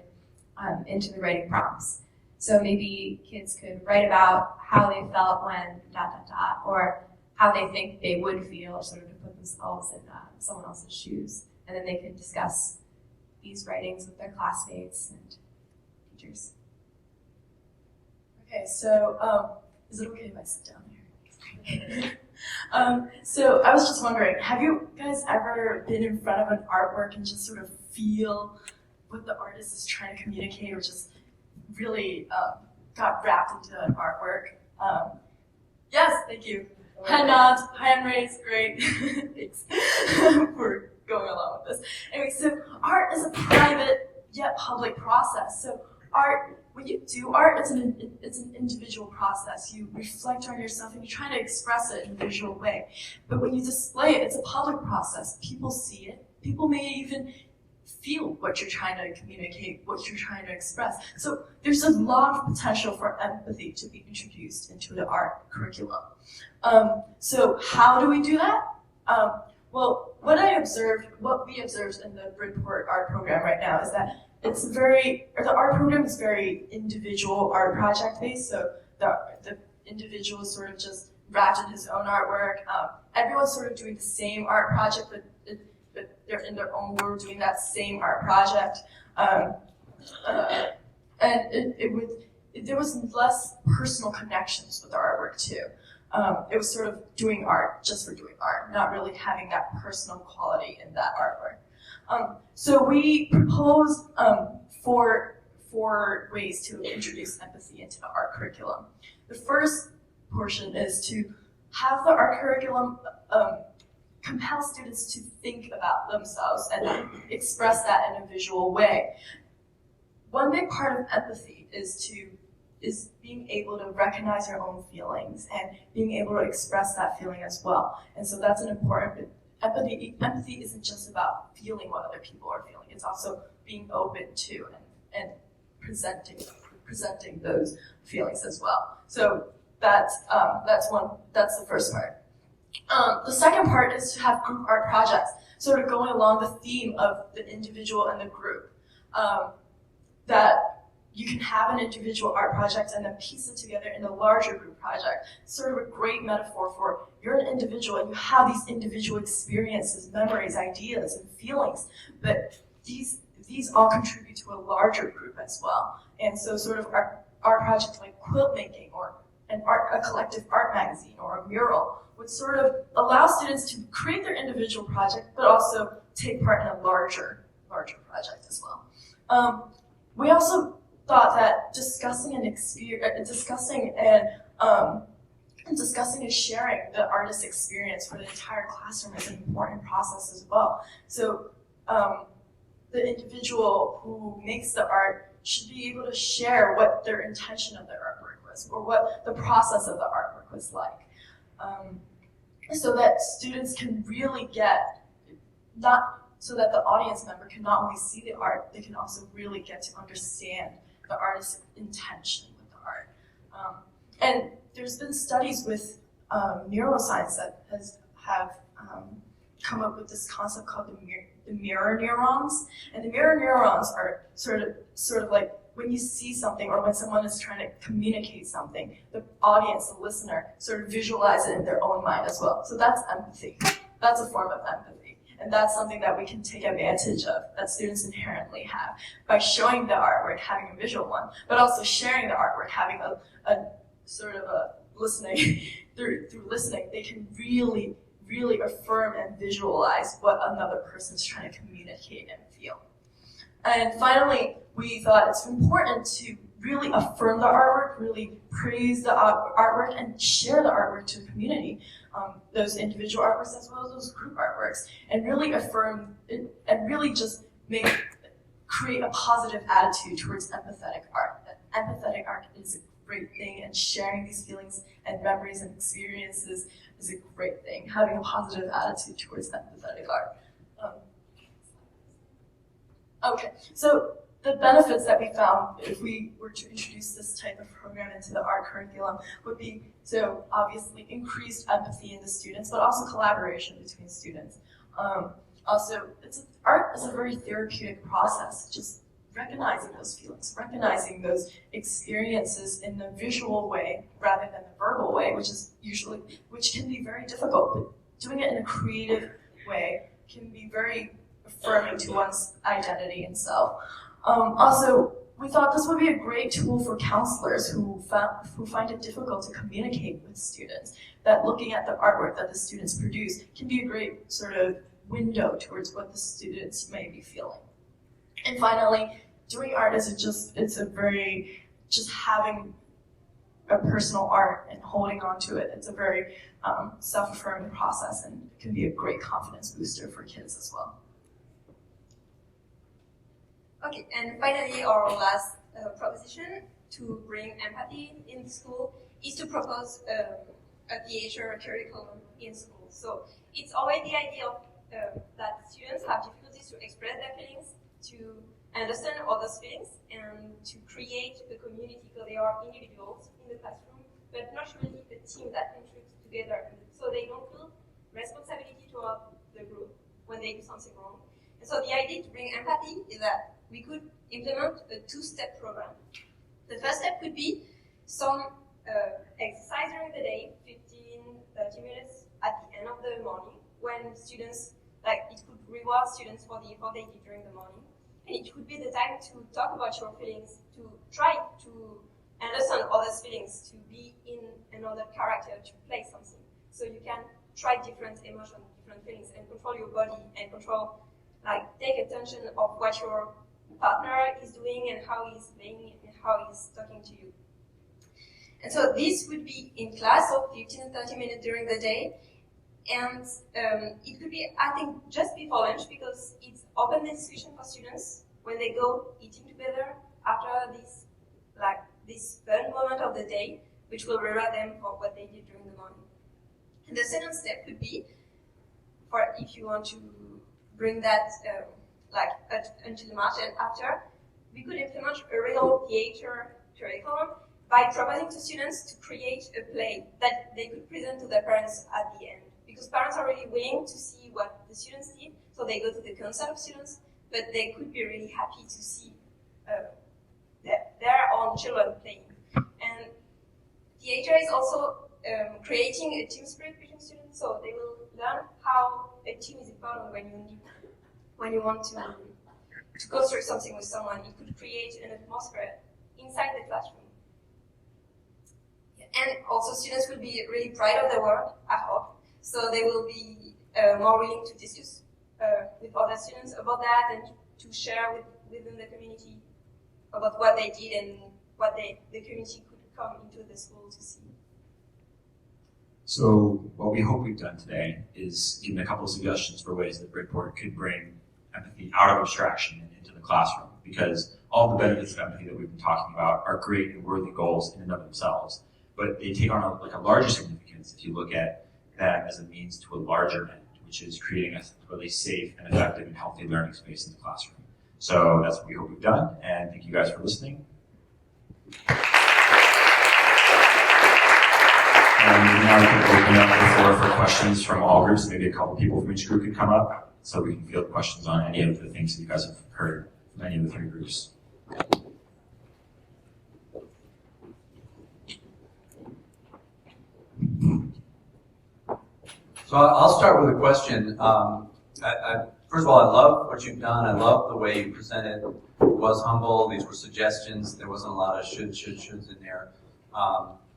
into the writing prompts. So maybe kids could write about how they felt when ... or how they think they would feel, sort of to put themselves in someone else's shoes. And then they could discuss these writings with their classmates and teachers. Okay, so is it okay if I sit down here? So I was just wondering, have you guys ever been in front of an artwork and just sort of feel what the artist is trying to communicate, or just really got wrapped into an artwork? Yes, thank you. Hand nods, hand raise, great. Thanks for going along with this. Anyway, so art is a private yet public process. So art, when you do art, it's an individual process. You reflect on yourself and you try to express it in a visual way. But when you display it, it's a public process. People see it. People may even feel what you're trying to communicate, what you're trying to express. So there's a lot of potential for empathy to be introduced into the art curriculum. So how do we do that? Well, what we observed in the Bridport art program right now is that the art program is very individual art project based. So the individual is sort of just wrapped in his own artwork. Everyone's sort of doing the same art project, but they're in their own world doing that same art project. And there was less personal connections with the artwork too. It was sort of doing art just for doing art, not really having that personal quality in that artwork. So we proposed four ways to introduce empathy into the art curriculum. The first portion is to have the art curriculum compel students to think about themselves and express that in a visual way. One big part of empathy is being able to recognize your own feelings and being able to express that feeling as well. And so that's an important empathy isn't just about feeling what other people are feeling. It's also being open to and presenting those feelings as well. So that's the first part. The second part is to have group art projects, sort of going along the theme of the individual and the group. That you can have an individual art project and then piece it together in a larger group project. It's sort of a great metaphor for you're an individual and you have these individual experiences, memories, ideas, and feelings, but these all contribute to a larger group as well. And so sort of art projects like quilt making or a collective art magazine or a mural would sort of allow students to create their individual project, but also take part in a larger project as well. We also thought that discussing and sharing the artist's experience for the entire classroom is an important process as well. So the individual who makes the art should be able to share what their intention of their artwork was or what the process of the artwork was like. So that students can really so that the audience member can not only see the art, they can also really get to understand the artist's intention with the art. And there's been studies with neuroscience that have come up with this concept called the mirror neurons. And the mirror neurons are sort of like when you see something or when someone is trying to communicate something, the audience, the listener, sort of visualize it in their own mind as well. So that's empathy. That's a form of empathy. And that's something that we can take advantage of, that students inherently have, by showing the artwork, having a visual one, but also sharing the artwork, having a sort of a listening. Through listening, they can really affirm and visualize what another person's trying to communicate and feel. And finally, we thought it's important to really affirm the artwork, really praise the artwork, and share the artwork to the community, those individual artworks as well as those group artworks, and really affirm it, and really just create a positive attitude towards empathetic art. That empathetic art is a great thing, and sharing these feelings and memories and experiences is a great thing. Having a positive attitude towards empathetic art. Okay, so the benefits that we found if we were to introduce this type of program into the art curriculum would be, so obviously increased empathy in the students, but also collaboration between students. Also, art is a very therapeutic process, just recognizing those feelings, recognizing those experiences in the visual way rather than the verbal way, which can be very difficult, but doing it in a creative way can be very affirming to one's identity and self. Also, we thought this would be a great tool for counselors who find it difficult to communicate with students, that looking at the artwork that the students produce can be a great sort of window towards what the students may be feeling. And finally, doing art is just having a personal art and holding on to it. It's a very self-affirming process, and it can be a great confidence booster for kids as well. Okay, and finally, our last proposition to bring empathy in school is to propose a theater curriculum in school. So it's always the idea of, that students have difficulties to express their feelings, to understand others' feelings, and to create a community, because they are individuals in the classroom, but not really a team that contributes together. So they don't feel responsibility toward the group when they do something wrong. And so the idea to bring empathy is that we could implement a two-step program. The first step could be some exercise during the day, 15-30 minutes at the end of the morning, when students, it could reward students for the effort they did during the morning. And it could be the time to talk about your feelings, to try to understand others' feelings, to be in another character, to play something. So you can try different emotions, different feelings, and control your body, and control, take attention of what your partner is doing and how he's playing and how he's talking to you. And so this would be in class, so 15 and 30 minutes during the day. And it could be, I think, just before lunch, because it's open discussion for students when they go eating together after this fun moment of the day, which will reward them for what they did during the morning. And the second step would be, for if you want to bring that until March and after, we could implement a real theater curriculum by proposing to students to create a play that they could present to their parents at the end. Because parents are really willing to see what the students did, so they go to the concert of students, but they could be really happy to see their own children playing. And theater is also creating a team spirit between students, so they will learn how a team is important when you want to go through something with someone. It could create an atmosphere inside the classroom. And also students will be really proud of their work, I hope. So they will be more willing to discuss with other students about that, and to share within the community about what they did and what the community could come into the school to see. So what we hope we've done today is given a couple of suggestions for ways that Bridport could bring empathy out of abstraction and into the classroom, because all the benefits of empathy that we've been talking about are great and worthy goals in and of themselves, but they take on a larger significance if you look at them as a means to a larger end, which is creating a really safe and effective and healthy learning space in the classroom. So that's what we hope we've done, and thank you guys for listening. And now we can open up the floor for questions from all groups. Maybe a couple people from each group could come up so we can field questions on any of the things that you guys have heard from any of the three groups. So I'll start with a question. First of all, I love what you've done. I love the way you presented. It was humble. These were suggestions. There wasn't a lot of shoulds in there.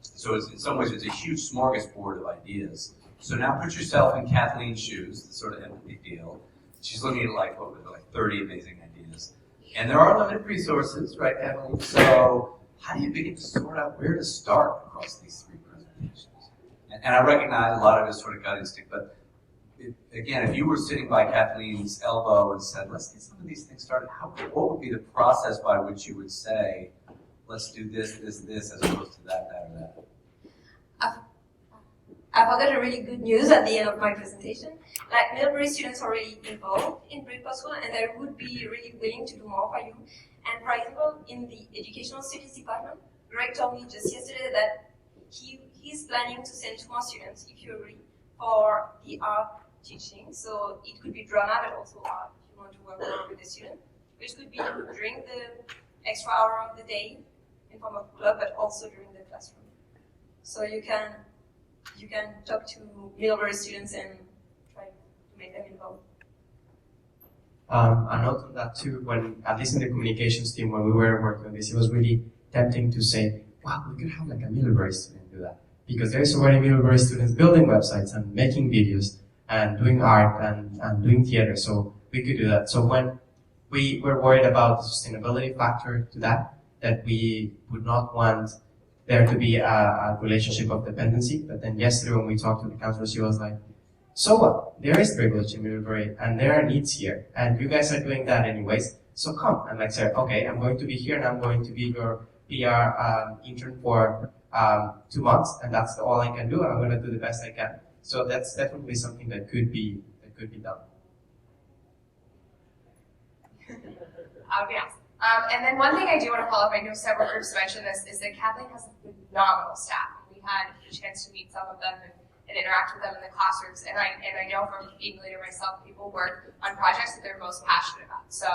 So in some ways, it's a huge smorgasbord of ideas. So now put yourself in Kathleen's shoes, the sort of empathy deal. She's looking at like 30 amazing ideas. And there are limited resources, right, Kathleen? So how do you begin to sort out where to start across these three presentations? And I recognize a lot of it is sort of gut instinct, but again, if you were sitting by Kathleen's elbow and said, let's get some of these things started, what would be the process by which you would say, let's do this, this, this, as opposed to that, that, or that? I forgot a really good news at the end of my presentation. Like, Middlebury students are already involved in Bridgeport School, and they would be really willing to do more for you. And for example, in the Educational Studies department, Greg told me just yesterday that he's planning to send 2 more students, if you agree, for the art teaching. So it could be drama, but also art, if you want to work more with the student, which could be during the extra hour of the day in form of club, but also during the classroom. So you can talk to Middlebury students and try to make them involved. I note on that too, when, at least in the communications team, when we were working on this, it was really tempting to say, wow, we could have like a Middlebury student do that. Because there's already Middlebury students building websites and making videos and doing art and doing theater, so we could do that. So when we were worried about the sustainability factor to that we would not want there to be a relationship of dependency. But then yesterday when we talked to the counselor, she was like, so what? There is privilege in Middlebury and there are needs here. And you guys are doing that anyways, so come. And like said, okay, I'm going to be here and I'm going to be your PR intern for 2 months, and that's all I can do, and I'm going to do the best I can. So that's definitely something that could be done. Okay. And then one thing I do want to follow up, I know several groups mentioned this, is that Kathleen has a phenomenal staff. We had a chance to meet some of them and interact with them in the classrooms, and I know from being a leader myself, people work on projects that they're most passionate about. So,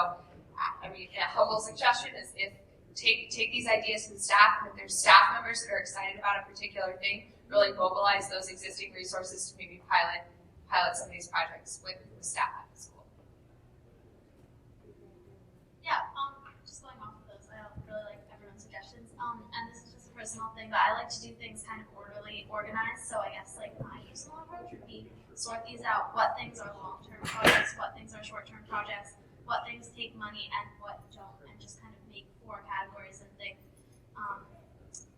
I mean, a humble suggestion is if take these ideas to the staff, and if there's staff members that are excited about a particular thing, really mobilize those existing resources to maybe pilot some of these projects with the staff at the school. Yeah, just going off of those, I really like everyone's suggestions. And this is just a personal thing, but I like to do things kind of orderly, organized. So I guess like my personal approach would be sort these out. What things are long-term projects? What things are short-term projects? What things take money and what don't? And just kind of make 4 categories and think.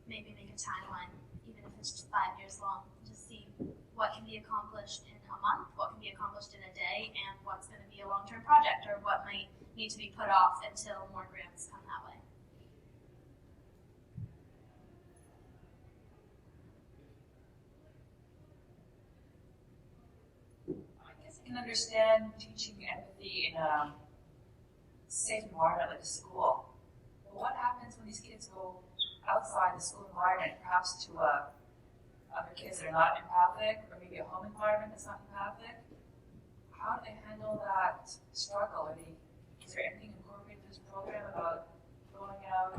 Maybe make a timeline, even if it's just 5 years long. Just see what can be accomplished in a month, what can be accomplished in a day, and what's going to be a long-term project, or what might need to be put off until more grants come that way. I guess I can understand teaching empathy in a safe environment like a school. But what happens when these kids go outside the school environment, perhaps to other kids that are not empathic, or maybe a home environment that's not empathic? How do they handle that struggle? Is there anything incorporated in this program about going out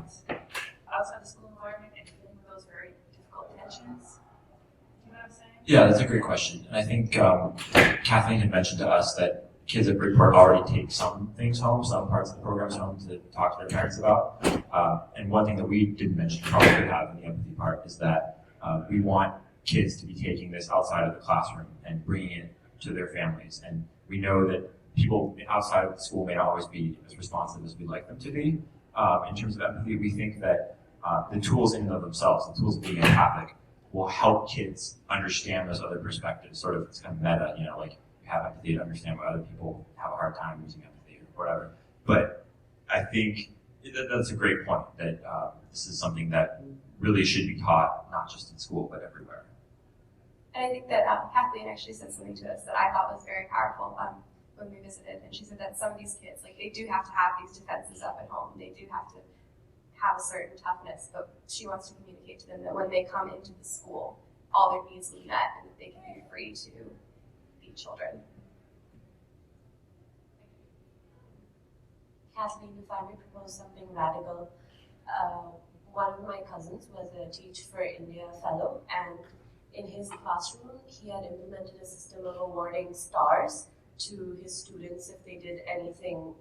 outside the school environment and dealing with those very difficult tensions? You know what I'm saying? Yeah, that's a great question. And I think Kathleen had mentioned to us that kids at Bridgeport already take some things home, some parts of the programs home to talk to their parents about. And one thing that we didn't mention, probably could have in the empathy part, is that we want kids to be taking this outside of the classroom and bringing it to their families. And we know that people outside of the school may not always be as responsive as we'd like them to be. In terms of empathy, we think that the tools in and of themselves, the tools of being empathic, will help kids understand those other perspectives. Sort of, it's kind of meta, you know, like you have empathy to understand why other people have a hard time using empathy or whatever. But I think that's a great point, that this is something that really should be taught, not just in school, but everywhere. And I think that Kathleen actually said something to us that I thought was very powerful when we visited. And she said that some of these kids, like, they do have to have these defenses up at home. They do have to have a certain toughness. But she wants to communicate to them that when they come into the school, all their needs will be met and that they can be free to be children. Kathleen, if I may propose something radical, one of my cousins was a Teach for India fellow, and in his classroom, he had implemented a system of awarding stars to his students if they did anything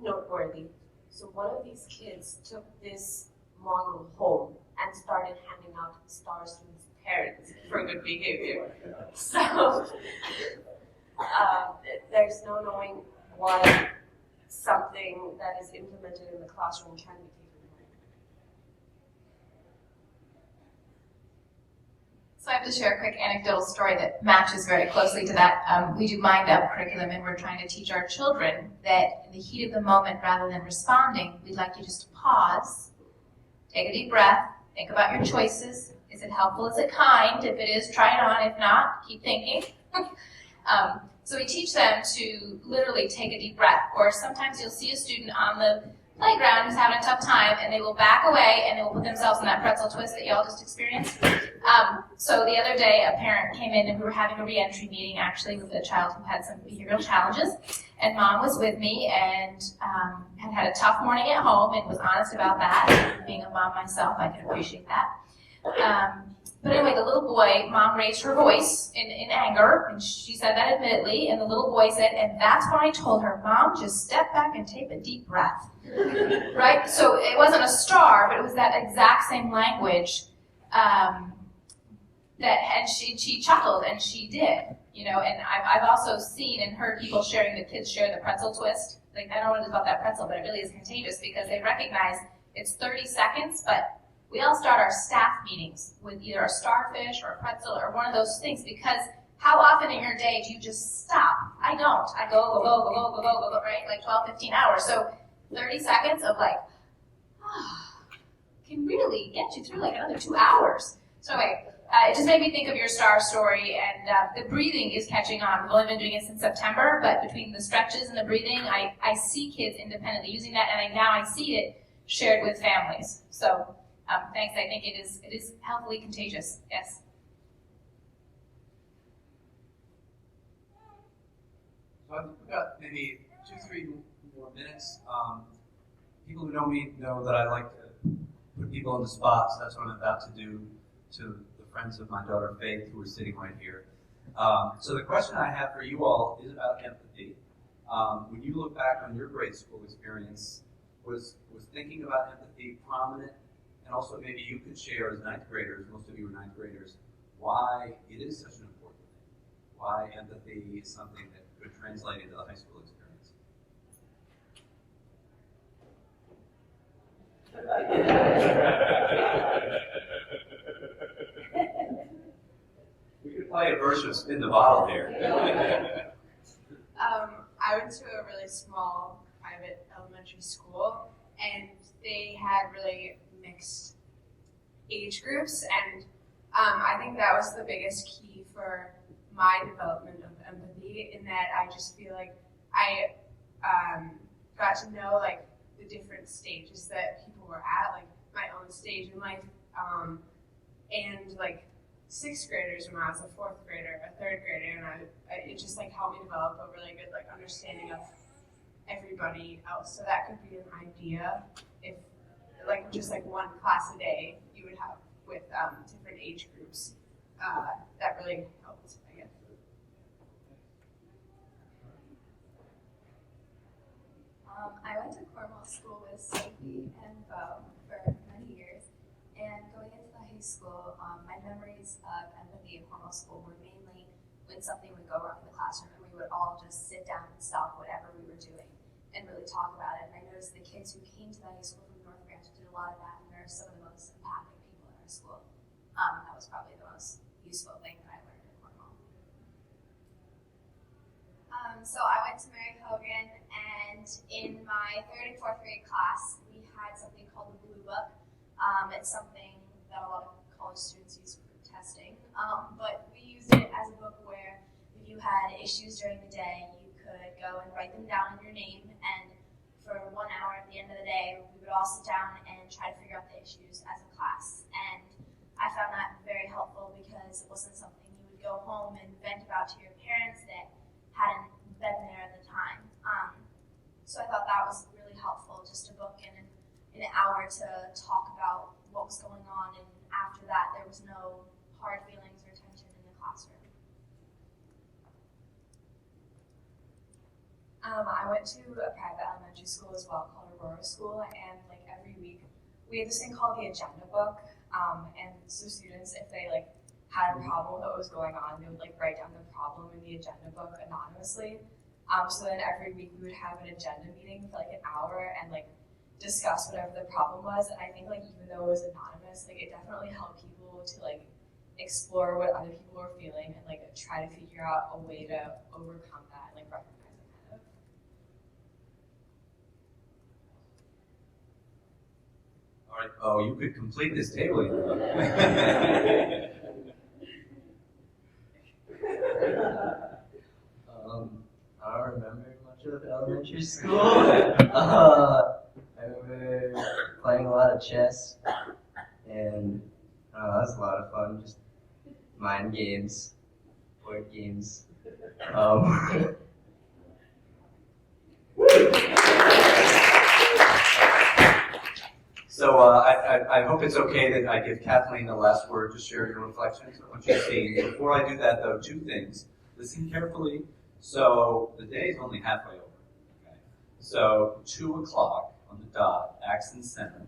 noteworthy. So one of these kids took this model home and started handing out stars to his parents for good behavior. So there's no knowing why something that is implemented in the classroom can be taken away. So I have to share a quick anecdotal story that matches very closely to that. We do mind up curriculum, and we're trying to teach our children that in the heat of the moment, rather than responding, we'd like you just to pause, take a deep breath, think about your choices. Is it helpful? Is it kind? If it is, try it on. If not, keep thinking. So we teach them to literally take a deep breath. Or sometimes you'll see a student on the playground who's having a tough time, and they will back away and they will put themselves in that pretzel twist that y'all just experienced. So the other day, a parent came in and we were having a re-entry meeting actually with a child who had some behavioral challenges. And mom was with me and had a tough morning at home and was honest about that. Being a mom myself, I can appreciate that. But anyway, the little boy, mom raised her voice in anger, and she said that admittedly, and the little boy said, and that's when I told her, Mom, just step back and take a deep breath. Right? So it wasn't a star, but it was that exact same language and she chuckled, and she did. You know, and I've also seen and heard people sharing, the kids share the pretzel twist. Like, I don't know what it is about that pretzel, but it really is contagious because they recognize it's 30 seconds, but we all start our staff meetings with either a starfish or a pretzel or one of those things, because how often in your day do you just stop? I don't. I go, right? Like 12, 15 hours. So 30 seconds of like, can really get you through like another 2 hours. So anyway, it just made me think of your star story, and the breathing is catching on. We've only been doing it since September, but between the stretches and the breathing, I see kids independently using that, and now I see it shared with families. So thanks. I think it is healthily contagious. Yes. So I think we've got maybe 2-3 more minutes. People who know me know that I like to put people on the spot, so that's what I'm about to do to the friends of my daughter Faith who are sitting right here. So the question I have for you all is about empathy. When you look back on your grade school experience, was thinking about empathy prominent? And also maybe you could share as ninth graders, most of you are ninth graders, why it is such an important thing. Why empathy is something that could translate into the high school experience. We could play a version of Spin the Bottle here. I went to a really small private elementary school, and they had really mixed age groups, and I think that was the biggest key for my development of empathy, in that I just feel like I got to know like the different stages that people were at, like my own stage in life, and like 6th graders when I was a 4th grader, a 3rd grader, and it just like helped me develop a really good like understanding of everybody else. So that could be an idea if like just like one class a day you would have with different age groups. That really helped, I guess. I went to Cornwall School with Sophie and Bo for many years, and going into the high school, my memories of empathy at Cornwall School were mainly when something would go wrong in the classroom and we would all just sit down and stop whatever we were doing and really talk about it. And I noticed the kids who came to the high school from North Branch did a lot of that, and they're some of the most empathic people in our school. That was probably the most useful thing that I learned at Cornwall. So I went to Mary Hogan, and in my 3rd and 4th grade class, we had something called the Blue Book. It's something that a lot of college students use for testing, but we used it as a book where if you had issues during the day, you could go and write them down in your name, and for 1 hour at the end of the day, we would all sit down and try to figure out the issues as a class. And I found that very helpful because it wasn't something you would go home and vent about to your parents that hadn't been there at the time. So I thought that was really helpful, just to book in an hour to talk about what was going on, and after that there was no hard feelings or tension in the classroom. I went to a private elementary school as well called Aurora School, and like every week we had this thing called the agenda book, and so students, if they like had a problem that was going on, they would like write down the problem in the agenda book anonymously. So then every week we would have an agenda meeting for like an hour and like discuss whatever the problem was. And I think like even though it was anonymous, like it definitely helped people to like explore what other people were feeling and like try to figure out a way to overcome that and like recognize it kind of. All right. Oh, you could complete this table. I don't remember much of elementary school. I remember playing a lot of chess, and that was a lot of fun. Just mind games, board games. So I hope it's okay that I give Kathleen the last word to share your reflections on what you've seen. Before I do that, though, two things. Listen carefully. So the day is only halfway over. Okay? So 2 o'clock on the dot, Axon Center,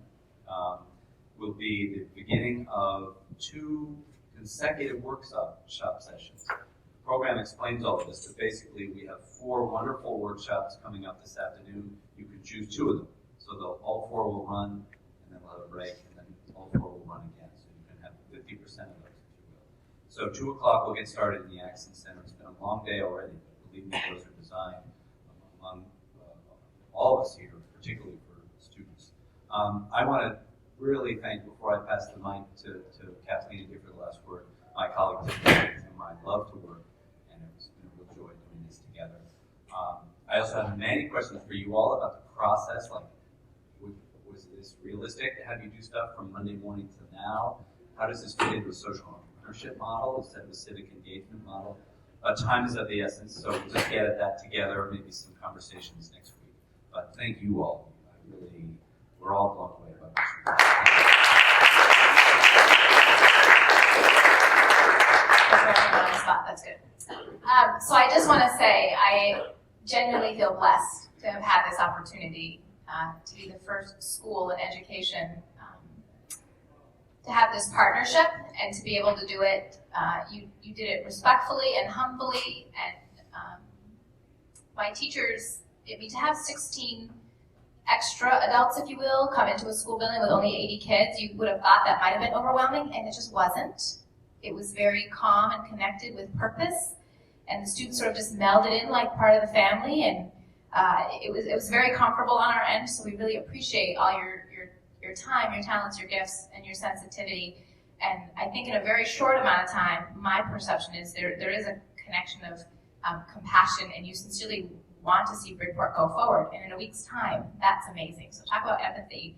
will be the beginning of 2 consecutive workshop sessions. The program explains all of this, but basically we have 4 wonderful workshops coming up this afternoon. You can choose 2 of them. So all 4 will run, and then we'll have a break, and then all 4 will run again. So you can have 50% of those, if you will. So 2 o'clock we'll get started in the Axon Center. It's been a long day already. Believe me, those are designed among all of us here, particularly for students. I want to really thank, before I pass the mic to Kathleen and give her the last word, my colleagues with whom I love to work, and it's been a real joy doing this together. I also have many questions for you all about the process, like was this realistic to have you do stuff from Monday morning to now? How does this fit into a social entrepreneurship model instead of a civic engagement model? Time is of the essence, so we'll just get at that together, maybe some conversations next week. But thank you all. We're all blown away by what you're doing. That's good. So I just want to say I genuinely feel blessed to have had this opportunity to be the first school in education to have this partnership and to be able to do it. You did it respectfully and humbly, and my teachers, to have 16 extra adults, if you will, come into a school building with only 80 kids, you would have thought that might have been overwhelming, and it just wasn't. It was very calm and connected with purpose, and the students sort of just melded in like part of the family, and it was very comfortable on our end, so we really appreciate all your time, your talents, your gifts, and your sensitivity. And I think in a very short amount of time, my perception is there is a connection of compassion, and you sincerely want to see Bridport go forward. And in a week's time, that's amazing. So talk about empathy.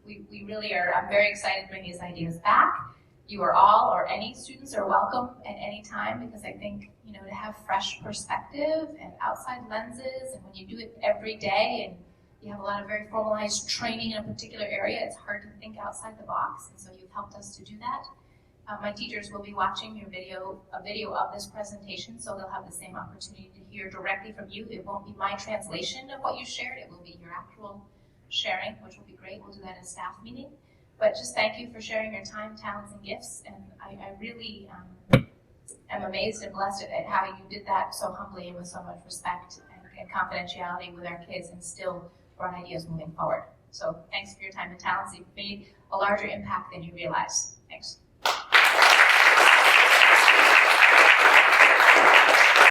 We really are, I'm very excited to bring these ideas back. You are all, or any students, are welcome at any time, because I think, to have fresh perspective and outside lenses, and when you do it every day and you have a lot of very formalized training in a particular area, it's hard to think outside the box, and so you've helped us to do that. My teachers will be watching a video of this presentation, so they'll have the same opportunity to hear directly from you. It won't be my translation of what you shared, it will be your actual sharing, which will be great. We'll do that in a staff meeting. But just thank you for sharing your time, talents, and gifts, and I really am amazed and blessed at how you did that so humbly and with so much respect and confidentiality with our kids, and still brought ideas moving forward. So thanks for your time and talents. You've made a larger impact than you realize.